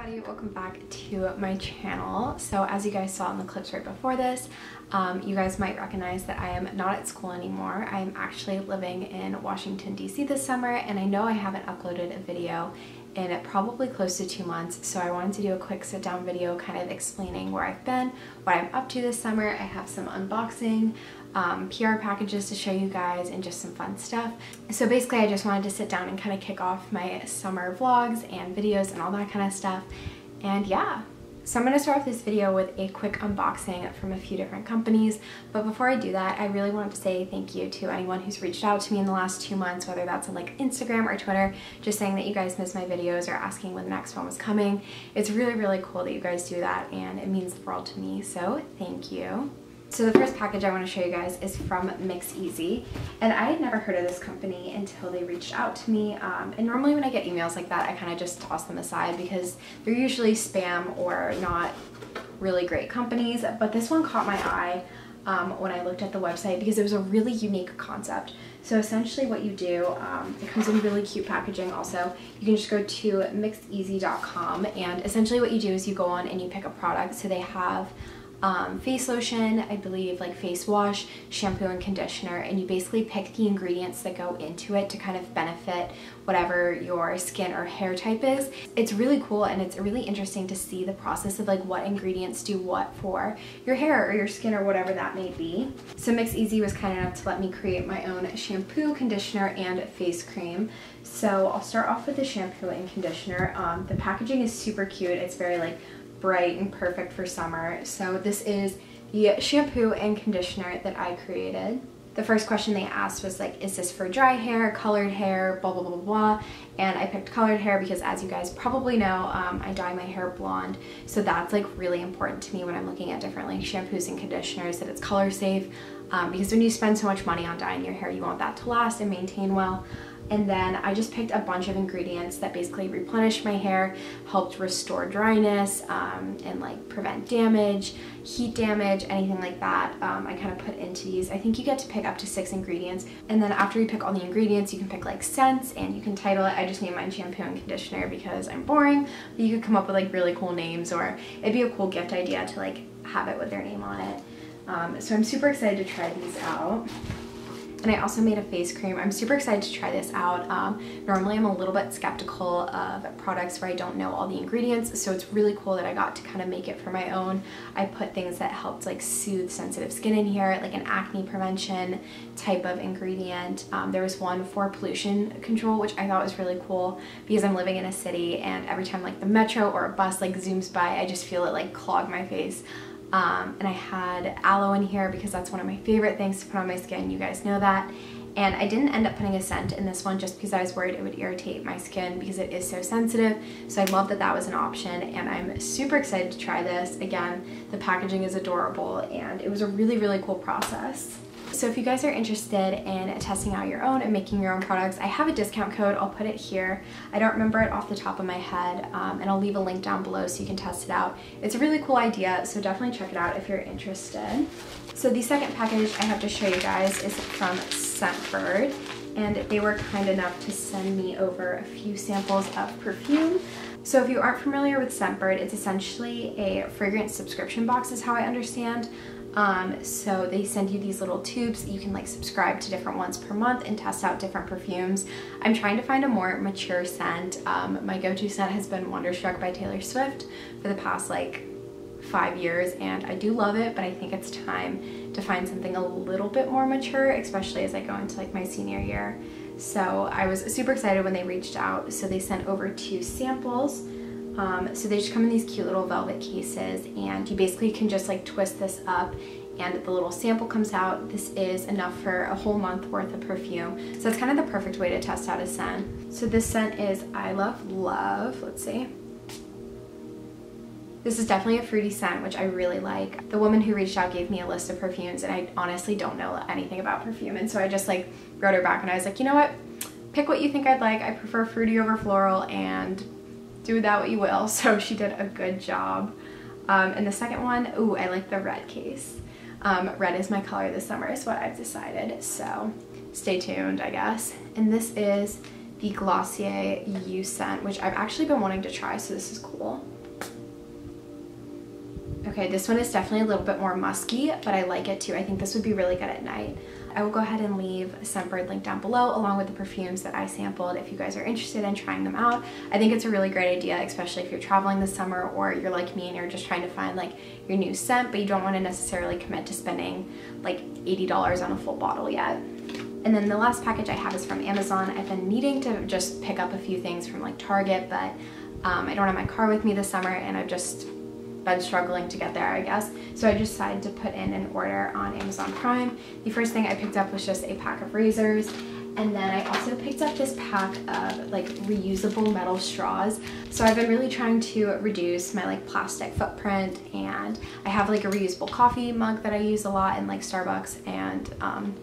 everybody, welcome back to my channel. So as you guys saw in the clips right before this, you guys might recognize that I am not at school anymore. I'm actually living in Washington, D.C. this summer, and I know I haven't uploaded a video in probably close to 2 months, so I wanted to do a quick sit-down video kind of explaining where I've been, what I'm up to this summer. I have some unboxing, PR packages to show you guys, and just some fun stuff. So basically I just wanted to sit down and kind of kick off my summer vlogs and videos and all that kind of stuff. And yeah, so I'm going to start off this video with a quick unboxing from a few different companies. But before I do that, I really wanted to say thank you to anyone who's reached out to me in the last 2 months, whether that's on like Instagram or Twitter, just saying that you guys miss my videos or asking when the next one was coming. It's really, really cool that you guys do that, and it means the world to me, so thank you. So the first package I want to show you guys is from Mix Easy, and I had never heard of this company until they reached out to me, and normally when I get emails like that I kind of just toss them aside because they're usually spam or not really great companies, but this one caught my eye when I looked at the website because it was a really unique concept. So essentially what you do, it comes in really cute packaging also. You can just go to mixeasy.com, and essentially what you do is you go on and you pick a product. So they have face lotion, I believe, like face wash, shampoo, and conditioner, and you basically pick the ingredients that go into it to kind of benefit whatever your skin or hair type is. It's really cool, and it's really interesting to see the process of like what ingredients do what for your hair or your skin or whatever that may be. So Mix Easy was kind enough to let me create my own shampoo, conditioner, and face cream. So I'll start off with the shampoo and conditioner. The packaging is super cute. It's very like bright and perfect for summer. So this is the shampoo and conditioner that I created. The first question they asked was like, is this for dry hair, colored hair, blah blah blah blah, and I picked colored hair because, as you guys probably know, I dye my hair blonde, so that's like really important to me when I'm looking at different like shampoos and conditioners, that it's color safe, because when you spend so much money on dyeing your hair, you want that to last and maintain well. And then I just picked a bunch of ingredients that basically replenished my hair, helped restore dryness, and like prevent damage, heat damage, anything like that. I kind of put into these. I think you get to pick up to 6 ingredients. And then after you pick all the ingredients, you can pick like scents, and you can title it. I just named mine shampoo and conditioner because I'm boring, but you could come up with like really cool names, or it'd be a cool gift idea to like have it with their name on it. So I'm super excited to try these out. And I also made a face cream. I'm super excited to try this out. Normally I'm a little bit skeptical of products where I don't know all the ingredients, so it's really cool that I got to kind of make it for my own. I put things that helped like soothe sensitive skin in here, like an acne prevention type of ingredient. There was one for pollution control, which I thought was really cool because I'm living in a city, and every time like the metro or a bus like zooms by, I just feel it like clog my face. And I had aloe in here because that's one of my favorite things to put on my skin, you guys know that. And I didn't end up putting a scent in this one just because I was worried it would irritate my skin because it is so sensitive. So I love that that was an option, and I'm super excited to try this. Again, the packaging is adorable, and it was a really, really cool process. So if you guys are interested in testing out your own and making your own products, I have a discount code. I'll put it here. I don't remember it off the top of my head, and I'll leave a link down below so you can test it out. It's a really cool idea, so definitely check it out if you're interested. So the second package I have to show you guys is from Scentbird, and they were kind enough to send me over a few samples of perfume. So if you aren't familiar with Scentbird, it's essentially a fragrance subscription box is how I understand. So they send you these little tubes. You can like subscribe to different ones per month and test out different perfumes. I'm trying to find a more mature scent. My go-to scent has been Wonderstruck by Taylor Swift for the past like 5 years, and I do love it, but I think it's time to find something a little bit more mature, especially as I go into like my senior year. So I was super excited when they reached out. So they sent over 2 samples. So they just come in these cute little velvet cases, and you basically can just like twist this up and the little sample comes out. This is enough for a whole month worth of perfume. So that's kind of the perfect way to test out a scent. So this scent is I Love Love. Let's see. This is definitely a fruity scent, which I really like. The woman who reached out gave me a list of perfumes, and I honestly don't know anything about perfume, and so I just like wrote her back and I was like, you know what? Pick what you think I'd like. I prefer fruity over floral, and do with that what you will. So she did a good job. And the second one, ooh, I like the red case. Red is my color this summer is what I've decided, so stay tuned, I guess. And this is the Glossier You scent, which I've actually been wanting to try, so this is cool. Okay, this one is definitely a little bit more musky, but I like it too. I think this would be really good at night. I will go ahead and leave Scentbird link down below along with the perfumes that I sampled if you guys are interested in trying them out. I think it's a really great idea, especially if you're traveling this summer or you're like me and you're just trying to find like your new scent, but you don't want to necessarily commit to spending like $80 on a full bottle yet. And then the last package I have is from Amazon. I've been needing to just pick up a few things from like Target, but I don't have my car with me this summer and I've just been struggling to get there, I guess. So I decided to put in an order on Amazon Prime. The first thing I picked up was just a pack of razors. And then I also picked up this pack of like reusable metal straws. So I've been really trying to reduce my like plastic footprint, and I have like a reusable coffee mug that I use a lot in like Starbucks and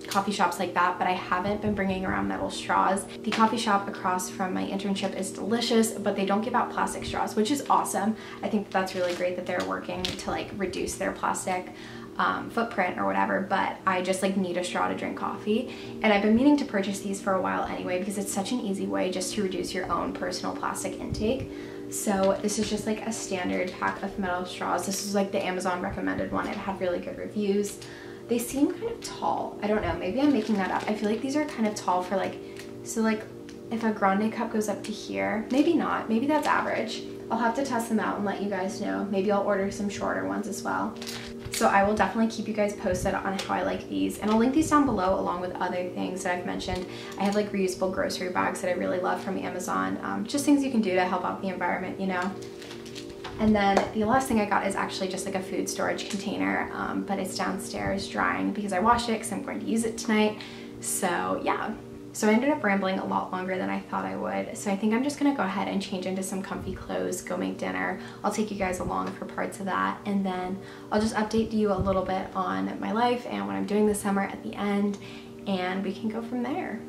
coffee shops like that, but I haven't been bringing around metal straws. The coffee shop across from my internship is delicious, but they don't give out plastic straws, which is awesome. I think that's really great that they're working to like reduce their plastic footprint or whatever, but I just like need a straw to drink coffee. And I've been meaning to purchase these for a while anyway because it's such an easy way just to reduce your own personal plastic intake. So this is just like a standard pack of metal straws. This is like the Amazon recommended one. It had really good reviews. They seem kind of tall. I don't know, maybe I'm making that up. I feel like these are kind of tall for like, so like if a grande cup goes up to here, maybe not, maybe that's average. I'll have to test them out and let you guys know. Maybe I'll order some shorter ones as well. So I will definitely keep you guys posted on how I like these, and I'll link these down below along with other things that I've mentioned. I have like reusable grocery bags that I really love from Amazon, just things you can do to help out the environment, you know. And then the last thing I got is actually just like a food storage container, but it's downstairs drying because I washed it because I'm going to use it tonight. So yeah. So I ended up rambling a lot longer than I thought I would. So I think I'm just gonna go ahead and change into some comfy clothes, go make dinner. I'll take you guys along for parts of that, and then I'll just update you a little bit on my life and what I'm doing this summer at the end, and we can go from there.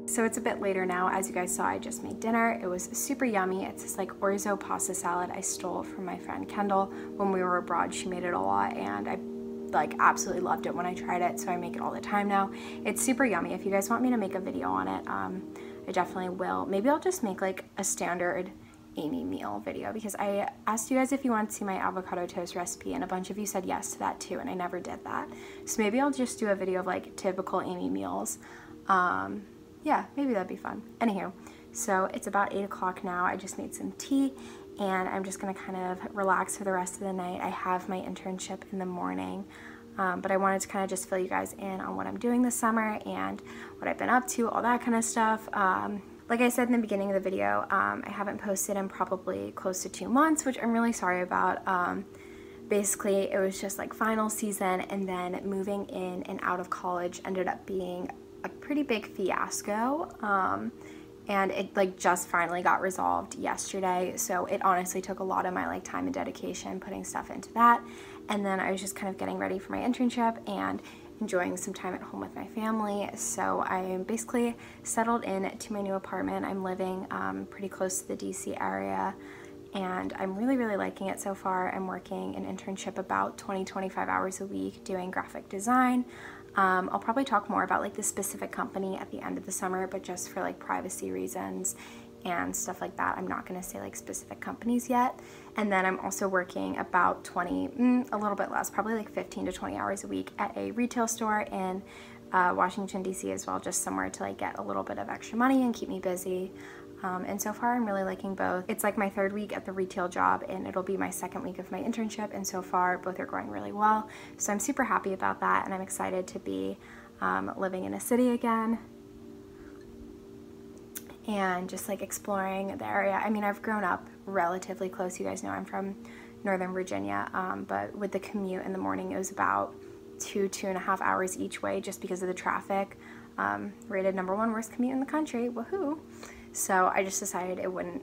So it's a bit later now. As you guys saw, I just made dinner. It was super yummy. It's this like orzo pasta salad I stole from my friend Kendall when we were abroad. She made it a lot and I like absolutely loved it when I tried it, so I make it all the time now. It's super yummy. If you guys want me to make a video on it, I definitely will. Maybe I'll just make like a standard Amy meal video because I asked you guys if you want to see my avocado toast recipe and a bunch of you said yes to that too, and I never did that. So maybe I'll just do a video of like typical Amy meals. Yeah, maybe that'd be fun. Anywho, so it's about 8 o'clock now. I just made some tea and I'm just gonna kind of relax for the rest of the night. I have my internship in the morning, but I wanted to kind of just fill you guys in on what I'm doing this summer and what I've been up to, all that kind of stuff. Like I said in the beginning of the video, I haven't posted in probably close to 2 months, which I'm really sorry about. Basically, it was just like final season, and then moving in and out of college ended up being a pretty big fiasco, and it like just finally got resolved yesterday. So it honestly took a lot of my like time and dedication putting stuff into that, and then I was just kind of getting ready for my internship and enjoying some time at home with my family. So I am basically settled in to my new apartment. I'm living pretty close to the DC area, and I'm really liking it so far. I'm working an internship about 20-25 hours a week doing graphic design. I'll probably talk more about like the specific company at the end of the summer, but just for like privacy reasons and stuff like that, I'm not going to say like specific companies yet. And then I'm also working about a little bit less, probably like 15 to 20 hours a week at a retail store in Washington, DC as well, just somewhere to like get a little bit of extra money and keep me busy. And so far I'm really liking both. It's like my 3rd week at the retail job and it'll be my 2nd week of my internship, and so far both are going really well. So I'm super happy about that, and I'm excited to be living in a city again and just like exploring the area. I mean, I've grown up relatively close. You guys know I'm from Northern Virginia, but with the commute in the morning, it was about 2.5 hours each way just because of the traffic. Rated #1 worst commute in the country, woohoo! So I just decided it wouldn't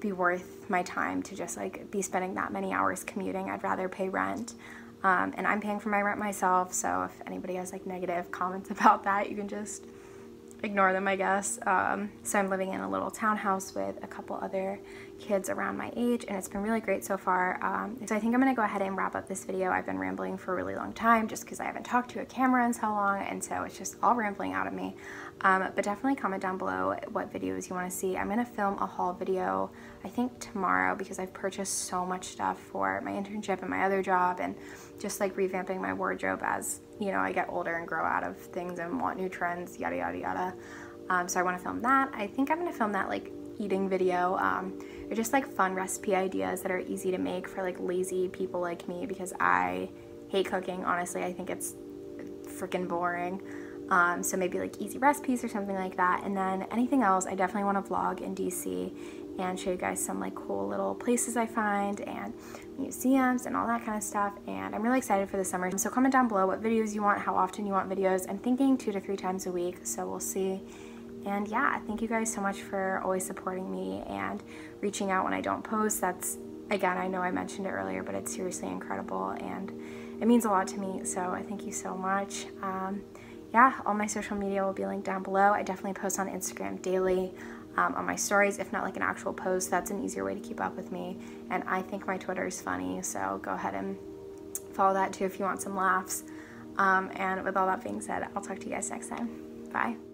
be worth my time to just like be spending that many hours commuting. I'd rather pay rent, and I'm paying for my rent myself, so if anybody has like negative comments about that, you can just ignore them, I guess. So I'm living in a little townhouse with a couple other kids around my age, and it's been really great so far. So I think I'm gonna go ahead and wrap up this video. I've been rambling for a really long time just because I haven't talked to a camera in so long, and so it's just all rambling out of me. But definitely comment down below what videos you want to see. I'm gonna film a haul video, I think tomorrow, because I've purchased so much stuff for my internship and my other job, and just like revamping my wardrobe as, you know, I get older and grow out of things and want new trends, yada yada yada. So I want to film that. I think I'm gonna film that like eating video, or just like fun recipe ideas that are easy to make for like lazy people like me, because I hate cooking, honestly. I think it's freaking boring. So maybe like easy recipes or something like that. And then anything else, I definitely want to vlog in DC and show you guys some like cool little places I find and museums and all that kind of stuff. And I'm really excited for the summer. So comment down below what videos you want, how often you want videos. I'm thinking 2 to 3 times a week, so we'll see. And yeah, thank you guys so much for always supporting me and reaching out when I don't post. That's, again, I know I mentioned it earlier, but it's seriously incredible and it means a lot to me. So I thank you so much. Yeah, all my social media will be linked down below. I definitely post on Instagram daily on my stories, if not like an actual post. That's an easier way to keep up with me. And I think my Twitter is funny, so go ahead and follow that too if you want some laughs. And with all that being said, I'll talk to you guys next time. Bye.